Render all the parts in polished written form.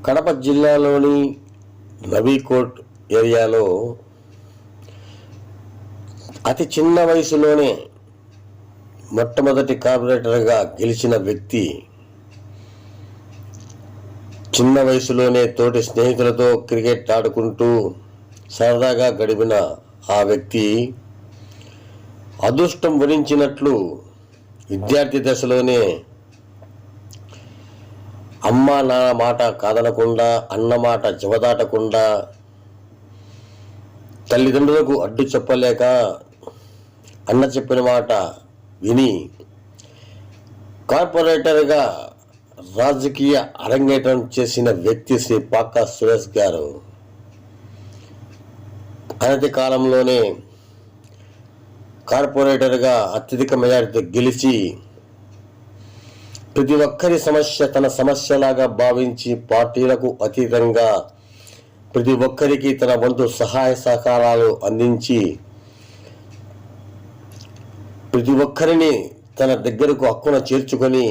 కడప జిల్లాలోని నవీకోట్ ఏరియాలో అతి చిన్న వయసులోనే మొట్టమొదటి కార్పొరేటర్గా గెలిచిన వ్యక్తి, చిన్న వయసులోనే తోటి స్నేహితులతో క్రికెట్ ఆడుకుంటూ సరదాగా గడిపిన ఆ వ్యక్తి అదృష్టం వరించినట్లు విద్యార్థి దశలోనే అమ్మ నాన్న మాట కాదనకుండా, అన్న మాట జవదాటకుండా, తల్లిదండ్రులకు అడ్డు చెప్పలేక అన్న చెప్పిన మాట విని కార్పొరేటర్గా రాజకీయ అరంగేట్రం చేసిన వ్యక్తి శ్రీ పాకా సురేష్ గారు. అనతి కాలంలోనే కార్పొరేటర్గా అత్యధిక మెజారిటీతో గెలిచి ప్రతి ఒక్కరి సమస్య తన సమస్యలాగా భావించి పార్టీలకు అతీతంగా ప్రతి ఒక్కరికి తన వంతు సహాయ సహకారాలు అందించి ప్రతి ఒక్కరిని తన దగ్గరకు హక్కున చేర్చుకొని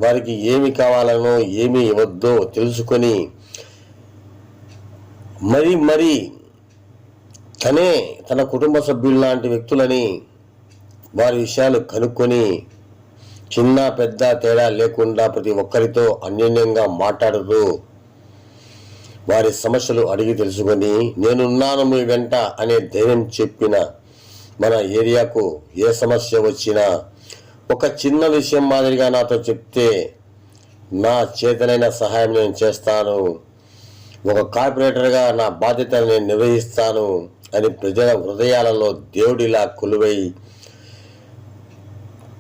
వారికి ఏమి కావాలనో ఏమి ఇవ్వద్దో తెలుసుకొని మరీ తనే తన కుటుంబ సభ్యులు లాంటి వ్యక్తులని వారి విషయాలు కనుక్కొని చిన్న పెద్ద తేడా లేకుండా ప్రతి ఒక్కరితో అన్యోన్యంగా మాట్లాడుతూ వారి సమస్యలు అడిగి తెలుసుకొని నేనున్నాను మీ వెంట అనే ధైర్యం చెప్పిన మన ఏరియాకు ఏ సమస్య వచ్చినా ఒక చిన్న విషయం మాదిరిగా నాతో చెప్తే నా చేతనైన సహాయం నేను చేస్తాను, ఒక కార్పొరేటర్గా నా బాధ్యతను నేను నిర్వహిస్తాను అని ప్రజల హృదయాలలో దేవుడిలా కొలువై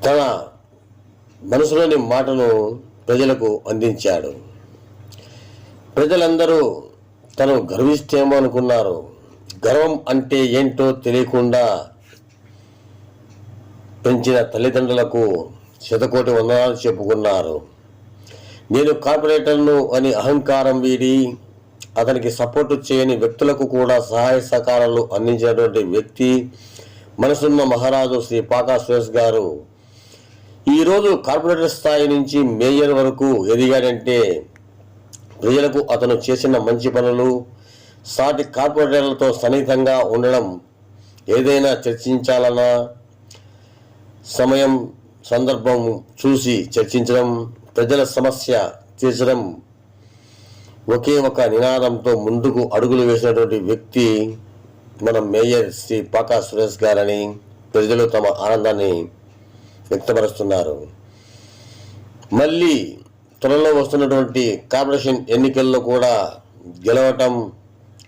తన మనసులోని మాటను ప్రజలకు అందించాడు. ప్రజలందరూ తను గర్విస్తేమో అనుకున్నారు. గర్వం అంటే ఏంటో తెలియకుండా పెంచిన తల్లిదండ్రులకు శతకోటి వందనాలు చెప్పుకున్నారు. నేను కార్పొరేటర్ను అని అహంకారం వీడి అతనికి సపోర్టు చేయని వ్యక్తులకు కూడా సహాయ సహకారాలు అందించినటువంటి వ్యక్తి మనసున్న మహారాజు శ్రీ పాకా సురేష్ గారు ఈరోజు కార్పొరేటర్ స్థాయి నుంచి మేయర్ వరకు ఎదిగాడంటే ప్రజలకు అతను చేసిన మంచి పనులు, సాటి కార్పొరేటర్లతో సన్నిహితంగా ఉండడం, ఏదైనా చర్చించాలన్నా సమయం సందర్భం చూసి చర్చించడం, ప్రజల సమస్య తీర్చడం ఒకే ఒక నినాదంతో ముందుకు అడుగులు వేసినటువంటి వ్యక్తి మన మేయర్ శ్రీ పాకా సురేష్ గారని ప్రజలు తమ ఆనందాన్ని వ్యక్తపరుస్తున్నారు. మళ్ళీ త్వరలో వస్తున్నటువంటి కార్పొరేషన్ ఎన్నికల్లో కూడా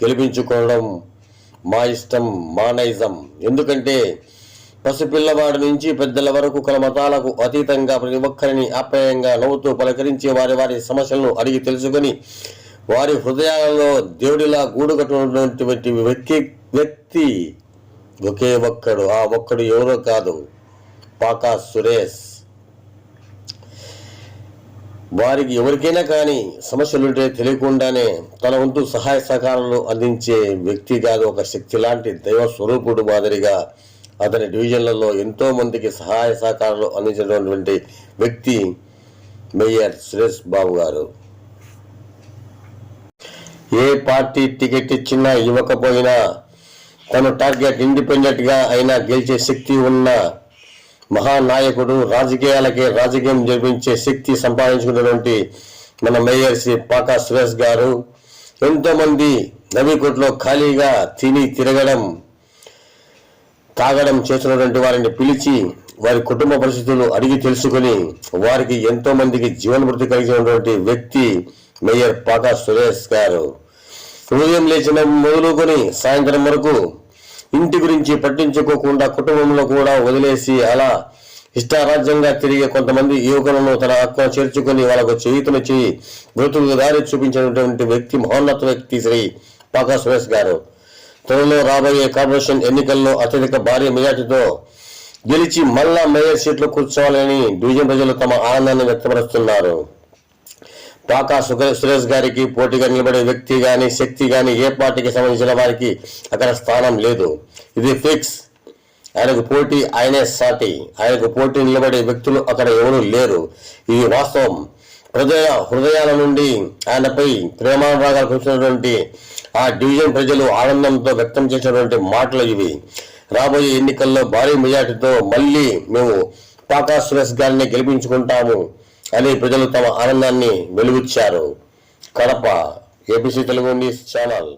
గెలిపించుకోవడం మా ఇష్టం, మా నైజం. ఎందుకంటే పసిపిల్లవాడి నుంచి పెద్దల వరకు కుల మతాలకు అతీతంగా ప్రతి ఒక్కరిని ఆప్యాయంగా నవ్వుతూ పలకరించి వారి సమస్యలను అడిగి తెలుసుకొని వారి హృదయాలలో దేవుడిలా గూడు కట్టుకున్నటువంటి వ్యక్తి ఒకే ఒక్కడు. ఆ ఒక్కడు ఎవరో కాదు, పాకా సురేష్. వారికి ఎవరికైనా కానీ సమస్యలుంటే తెలియకుండానే తన వంతు సహాయ సహకారాలు అందించే వ్యక్తి కాదు, ఒక శక్తి లాంటి దైవ స్వరూపుడు మాదిరిగా అతని డివిజన్లలో ఎంతో మందికి సహాయ సహకారాలు అందించినటువంటి వ్యక్తి మేయర్ సురేష్ బాబు గారు. ఏ పార్టీ టికెట్ ఇచ్చినా ఇవ్వకపోయినా తను టార్గెట్ ఇండిపెండెంట్ గా అయినా గెలిచే శక్తి ఉన్న మహానాయకుడు, రాజకీయం జరిపించే శక్తి సంపాదించుకున్నటువంటి మన మేయర్ శ్రీ పాకా సురేష్ గారు ఎంతో మంది నవీకోట్లో ఖాళీగా తిరగడం తాగడం చేస్తున్నటువంటి వారిని పిలిచి వారి కుటుంబ పరిస్థితులు అడిగి తెలుసుకుని వారికి ఎంతో మందికి జీవనభృతి కలిగినటువంటి వ్యక్తి మేయర్ పాకా సురేష్ గారు. ఉదయం లేచిన మొదలుకొని సాయంత్రం వరకు ఇంటి గురించి పట్టించుకోకుండా కుటుంబంలో కూడా వదిలేసి అలా ఇష్టారాజ్యంగా తిరిగే కొంతమంది యువకులను తన హక్కును చేర్చుకుని వాళ్ళకు చేయుతనిచ్చి మృతులకు దారి చూపించినటువంటి వ్యక్తి, మహోన్నత వ్యక్తి శ్రీ పాకా సురేష్ గారు. త్వరలో రాబోయే కార్పొరేషన్ ఎన్నికల్లో అత్యధిక భారీ మెజార్టీతో గెలిచి మళ్ళా మేయర్ సీట్లు కూర్చోవాలని డివిజన్ ప్రజలు తమ ఆనందాన్ని వ్యక్తపరుస్తున్నారు. పాకా సురేష్ గారికి పోటీగా నిలబడే వ్యక్తి గాని శక్తి గాని ఏ పార్టీకి సంబంధించిన వారికి అక్కడ స్థానం లేదు. ఇది ఫిక్స్. ఆయనకు పోటీ ఆయనే సాటి. ఆయనకు పోటీ నిలబడే వ్యక్తులు అక్కడ ఎవరూ లేరు. ఇది వాస్తవం. ప్రజల హృదయాల నుండి ఆయనపై ప్రేమానురాగాలు పెంచినటువంటి ఆ డివిజన్ ప్రజలు ఆనందంతో వ్యక్తం చేసినటువంటి మాటలు ఇవి. రాబోయే ఎన్నికల్లో భారీ మెజార్టీతో మళ్ళీ మేము పాకా సురేష్ గారిని గెలిపించుకుంటాము అని ప్రజలు తమ ఆనందాన్ని వెలుగుచ్చారు. Kadapa ABC Telugu news channel.